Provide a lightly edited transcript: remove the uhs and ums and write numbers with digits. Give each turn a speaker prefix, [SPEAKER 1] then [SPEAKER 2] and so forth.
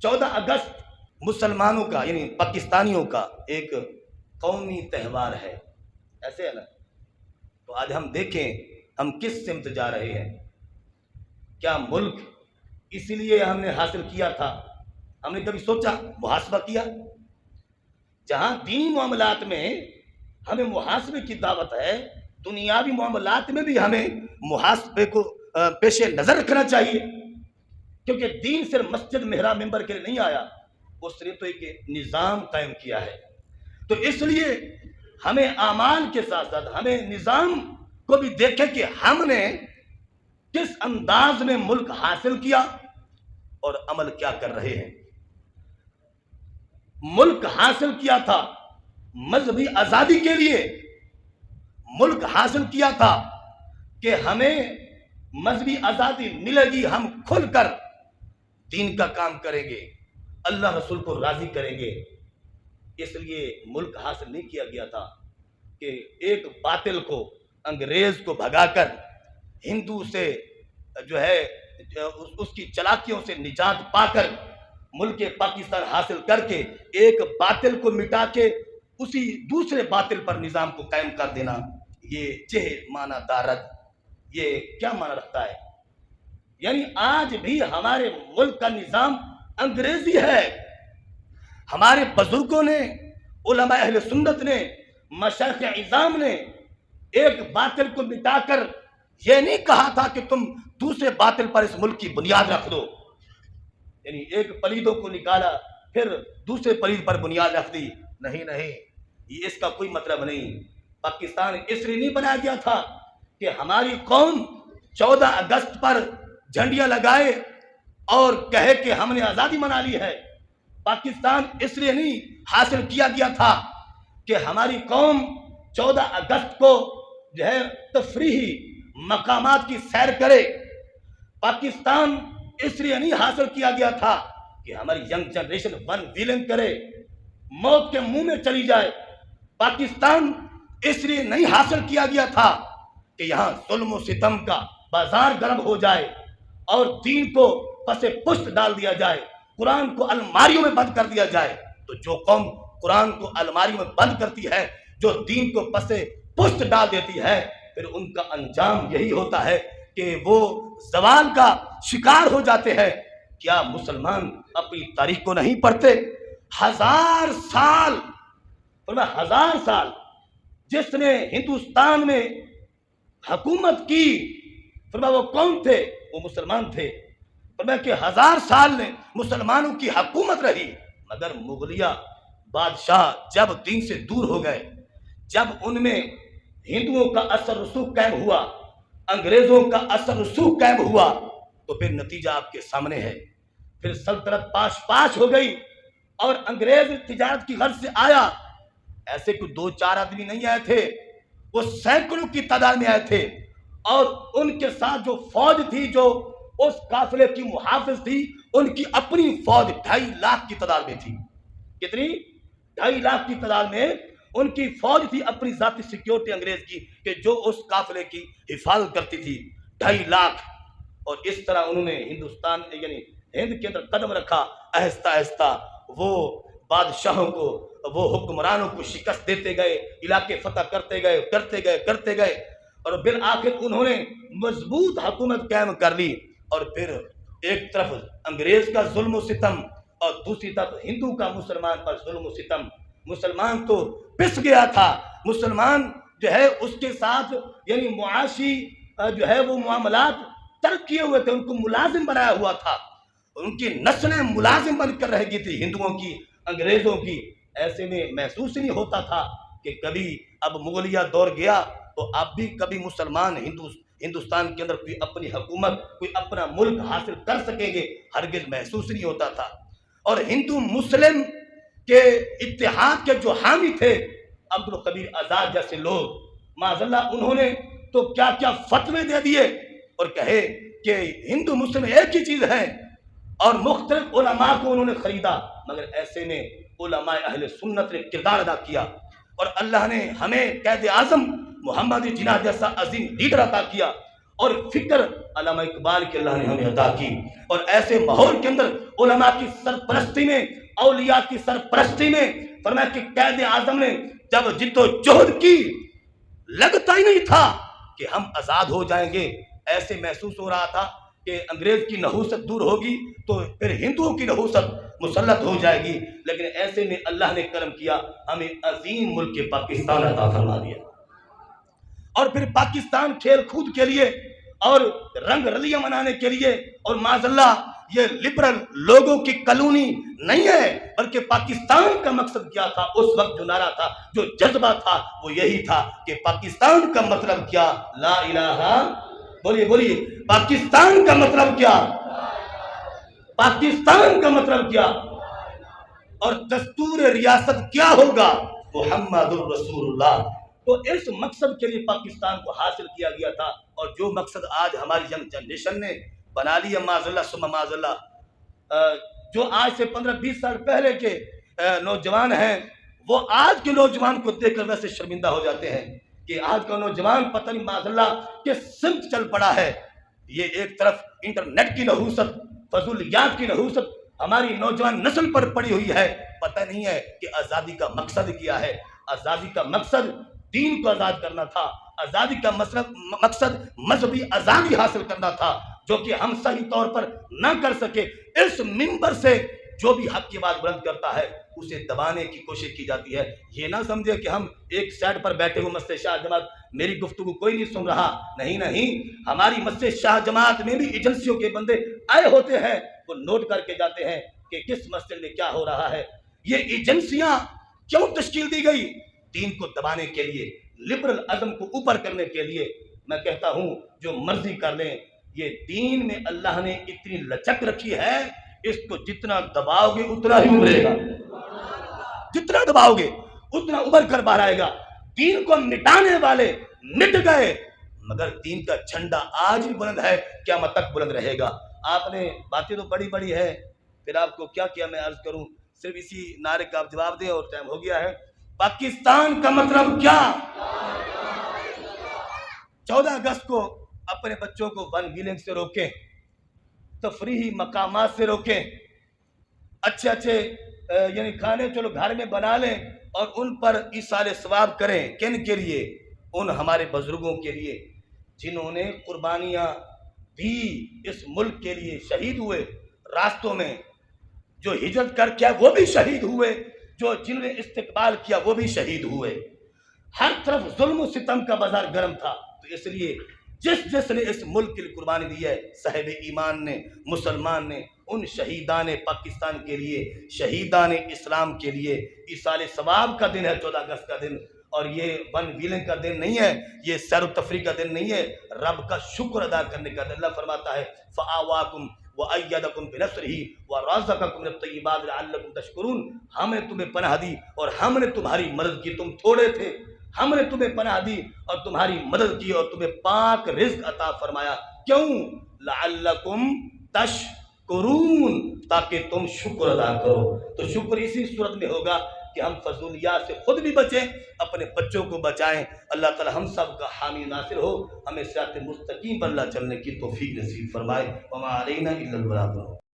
[SPEAKER 1] 14 اگست مسلمانوں کا یعنی پاکستانیوں کا ایک قومی تہوار ہے، ایسے ہے نا؟ تو آج ہم دیکھیں ہم کس سمت جا رہے ہیں۔ کیا ملک اسی لیے ہم نے حاصل کیا تھا؟ ہم نے کبھی سوچا، محاسبہ کیا؟ جہاں دینی معاملات میں ہمیں محاسبے کی دعوت ہے، دنیاوی معاملات میں بھی ہمیں محاسبے کو پیش نظر رکھنا چاہیے، کیونکہ دین صرف مسجد محراب ممبر کے لیے نہیں آیا، اس نے تو ایک نظام قائم کیا ہے۔ تو اس لیے ہمیں اعمال کے ساتھ ساتھ ہمیں نظام کو بھی دیکھیں کہ ہم نے کس انداز میں ملک حاصل کیا اور عمل کیا کر رہے ہیں۔ ملک حاصل کیا تھا مذہبی آزادی کے لیے، ملک حاصل کیا تھا کہ ہمیں مذہبی آزادی ملے گی، ہم کھل کر دین کا کام کریں گے، اللہ رسول کو راضی کریں گے۔ اس لیے ملک حاصل نہیں کیا گیا تھا کہ ایک باطل کو، انگریز کو بھگا کر ہندو سے جو ہے اس کی چلاکیوں سے نجات پا کر ملک پاکستان حاصل کر کے ایک باطل کو مٹا کے اسی دوسرے باطل پر نظام کو قائم کر دینا، یہ جہل معنی دارد، یہ کیا معنی رکھتا ہے؟ یعنی آج بھی ہمارے ملک کا نظام انگریزی ہے۔ ہمارے بزرگوں نے، علماء اہل سنت نے، مشائخ اعظام نے ایک باطل کو مٹا کر یہ نہیں کہا تھا کہ تم دوسرے باطل پر اس ملک کی بنیاد رکھ دو، یعنی ایک پلیدوں کو نکالا پھر دوسرے پلید پر بنیاد رکھ دی، نہیں، یہ اس کا کوئی مطلب نہیں۔ پاکستان اس لیے نہیں بنایا گیا تھا کہ ہماری قوم 14 اگست پر جھنڈیاں لگائے اور کہے کہ ہم نے آزادی منا لی ہے۔ پاکستان اس لیے نہیں حاصل کیا گیا تھا کہ ہماری قوم 14 اگست کو جو ہے تفریحی مقامات کی سیر کرے۔ پاکستان اس لیے نہیں حاصل کیا گیا تھا کہ ہماری ینگ جنریشن ون ویلنگ کرے، موت کے منہ میں چلی جائے۔ پاکستان اس لیے نہیں حاصل کیا گیا تھا کہ یہاں ظلم و ستم کا بازار گرم ہو جائے اور دین کو پس پشت ڈال دیا جائے، قرآن کو الماریوں میں بند کر دیا جائے۔ تو جو قوم قرآن کو الماریوں میں بند کرتی ہے، جو دین کو پس پشت ڈال دیتی ہے، پھر ان کا انجام یہی ہوتا ہے کہ وہ زوال کا شکار ہو جاتے ہیں۔ کیا مسلمان اپنی تاریخ کو نہیں پڑھتے؟ 1000 سال، فرمایا 1000 سال جس نے ہندوستان میں حکومت کی، فرمایا وہ کون تھے؟ وہ مسلمان تھے۔ فرمایا کہ 1000 سال نے مسلمانوں کی حکومت رہی، مگر مغلیہ بادشاہ جب دین سے دور ہو گئے، جب ان میں ہندوؤں کا اثر رسوخ قائم ہوا، انگریزوں کا اثر رسوخ قائم ہوا، تو پھر نتیجہ آپ کے سامنے ہے۔ پھر سلطنت پاش ہو گئی اور انگریز تجارت کی غرض سے آیا۔ ایسے کوئی 2-4 آدمی نہیں آئے تھے، وہ سینکڑوں کی تعداد میں آئے تھے، اور ان کے ساتھ جو فوج تھی، جو اس قافلے کی محافظ تھی، ان کی اپنی فوج 2.5 لاکھ کی تعداد میں تھی۔ کتنی؟ 2.5 لاکھ کی تعداد میں ان کی فوج تھی، اپنی ذاتی سیکیورٹی انگریز کی، کہ جو اس قافلے کی حفاظت کرتی تھی۔ 2.5 لاکھ، اور اس طرح انہوں نے ہندوستان یعنی ہند کے اندر قدم رکھا۔ آہستہ آہستہ وہ بادشاہوں کو، وہ حکمرانوں کو شکست دیتے گئے، علاقے فتح کرتے گئے، اور بالآخر انہوں نے مضبوط حکومت قائم کر لی۔ اور پھر ایک طرف انگریز کا ظلم و ستم اور دوسری طرف ہندو کا مسلمان پر ظلم و ستم۔ مسلمان تو پس گیا تھا، مسلمان جو ہے اس کے ساتھ یعنی معاشی جو ہے وہ معاملات ترک کیے ہوئے تھے، ان کو ملازم بنایا ہوا تھا، ان کی نسلیں ملازم بن کر رہ گئی تھی ہندوؤں کی، انگریزوں کی۔ ایسے میں محسوس نہیں ہوتا تھا کہ کبھی اب مغلیہ دور گیا تو اب بھی کبھی مسلمان ہندوستان کے اندر کوئی اپنی حکومت، کوئی اپنا ملک حاصل کر سکیں گے، ہرگز محسوس نہیں ہوتا تھا۔ اور ہندو مسلم کے اتحاد کے جو حامی تھے، عبد القدیر آزاد جیسے لوگ، معاذ اللہ، انہوں نے تو کیا کیا فتوے دے دیے اور کہے کہ ہندو مسلم ایک ہی چیز ہے، اور مختلف علماء کو انہوں نے خریدا، مگر ایسے میں علماء اہل سنت نے کردار ادا کیا، اور اللہ نے ہمیں قائد اعظم محمد جناح جیسا عظیم لیڈر عطا کیا، اور فکر علامہ اقبال کے اللہ نے ہمیں عطا کی، اور ایسے ماحول کے اندر علماء کی سرپرستی میں، اولیاء کی سرپرستی میں، فرمایا کہ قائد اعظم نے جب جد و جہد کی، لگتا ہی نہیں تھا کہ ہم آزاد ہو جائیں گے، ایسے محسوس ہو رہا تھا کہ انگریز کی نحوست دور ہوگی تو پھر ہندوؤں کی نحوست مسلط ہو جائے گی، لیکن ایسے میں اللہ نے کرم کیا، ہمیں عظیم ملک کے پاکستان عطا فرما دیا۔ اور پھر پاکستان کھیل کود کے لیے اور رنگ رلیاں منانے کے لیے، اور معاذ اللہ یہ لبرل لوگوں کی کالونی نہیں ہے، بلکہ پاکستان کا مقصد کیا تھا اس وقت، جو نعرہ تھا، جو جذبہ تھا، وہ یہی تھا کہ پاکستان کا مطلب کیا؟ لا الہ، بولیے بولیے، پاکستان کا مطلب کیا؟ پاکستان کا مطلب کیا؟ اور دستور ریاست کیا ہوگا؟ محمد الرسول اللہ۔ تو اس مقصد کے لیے پاکستان کو حاصل کیا گیا تھا، اور جو مقصد آج ہماری ینگ جنریشن نے بنا لیا، معاذ اللہ ثم معاذ اللہ، جو آج سے 15-20 سال پہلے کے نوجوان ہیں، وہ آج کے نوجوان کو دیکھ کر ویسے شرمندہ ہو جاتے ہیں کہ آج کا نوجوان پتہ نہیں معاذ اللہ کس سمت چل پڑا ہے۔ یہ ایک طرف انٹرنیٹ کی نحوست، فضولیات کی نحوست ہماری نوجوان نسل پر پڑی ہوئی ہے، پتہ نہیں ہے کہ آزادی کا مقصد کیا ہے۔ آزادی کا مقصد دین کو آزاد کرنا تھا، آزادی کا مقصد مذہبی آزادی حاصل کرنا تھا، جو کہ ہم صحیح طور پر نہ کر سکے۔ اس منبر سے جو بھی حق کی بات بلند کرتا ہے اسے دبانے کی کوشش کی جاتی ہے۔ یہ نہ سمجھے کہ ہم ایک سائڈ پر بیٹھے ہوئے مسجد شاہ جماعت، میری گفتگو کوئی نہیں سن رہا، نہیں نہیں، ہماری مسجد شاہ جماعت میں بھی ایجنسیوں کے بندے آئے ہوتے ہیں، وہ نوٹ کر کے جاتے ہیں کہ کس مسجد میں کیا ہو رہا ہے۔ یہ ایجنسیاں کیوں تشکیل دی گئی؟ دین کو دبانے کے لیے، لبرل ازم کو اوپر کرنے کے لیے۔ میں کہتا ہوں جو مرضی کر لیں، یہ دین میں اللہ نے اتنی لچک رکھی ہے، اس کو جتنا دباؤ گے اتنا ہی ابھرے گا، جتنا دباؤ گے اتنا ابھر کر باہر آئے گا۔ دین کو مٹانے والے مٹ گئے، مگر دین کا جھنڈا آج بھی بلند ہے، قیامت تک بلند رہے گا۔ آپ نے باتیں تو بڑی بڑی ہے، پھر آپ کو کیا کیا میں عرض کروں، صرف اسی نعرے کا آپ جواب دیں اور ٹائم ہو گیا ہے۔ پاکستان کا مطلب کیا؟ 14 اگست کو اپنے بچوں کو ون ویلنگ سے روکیں، تفریحی مقامات سے روکیں، اچھے اچھے یعنی کھانے چلو گھر میں بنا لیں اور ان پر ایصال ثواب کریں۔ کن کے لیے؟ ان ہمارے بزرگوں کے لیے جنہوں نے قربانیاں دی، اس ملک کے لیے شہید ہوئے، راستوں میں جو ہجرت کر کیا وہ بھی شہید ہوئے، جو جنہوں نے استقبال کیا وہ بھی شہید ہوئے۔ ہر طرف ظلم و ستم کا بازار گرم تھا، تو اس لیے جس نے اس ملک کے لیے قربانی دی ہے، صاحب ایمان نے، مسلمان نے، ان شہیدان پاکستان کے لیے، شہیدان اسلام کے لیے ایصال ثواب کا دن ہے 14 اگست کا دن، اور یہ ون ویلنگ کا دن نہیں ہے، یہ سیر و تفریح کا دن نہیں ہے، رب کا شکر ادا کرنے کا دن۔ اللہ فرماتا ہے فآواکم وَأَيَّدَكُمْ بِنَصْرِهِ وَرَزَقَكُمْ مِنَ الطَّيِّبَاتِ لَعَلَّكُمْ تَشْكُرُونَ۔ ہم نے تمہیں پناہ دی اور ہم نے تمہاری مدد کی، تم تھوڑے تھے، ہم نے تمہیں پناہ دی اور تمہاری مدد کی اور تمہیں پاک رزق عطا فرمایا۔ کیوں؟ لَعَلَّكُمْ تَشْكُرُونَ، تاکہ تم شکر ادا کرو۔ تو شکر اسی صورت میں ہوگا کہ ہم فضولیات سے خود بھی بچیں، اپنے بچوں کو بچائیں۔ اللہ تعالی ہم سب کا حامی ناصر ہو، ہمیں صراط مستقیم پر اللہ چلنے کی توفیق نصیب فرمائے۔ وما علینا الا البلاغ۔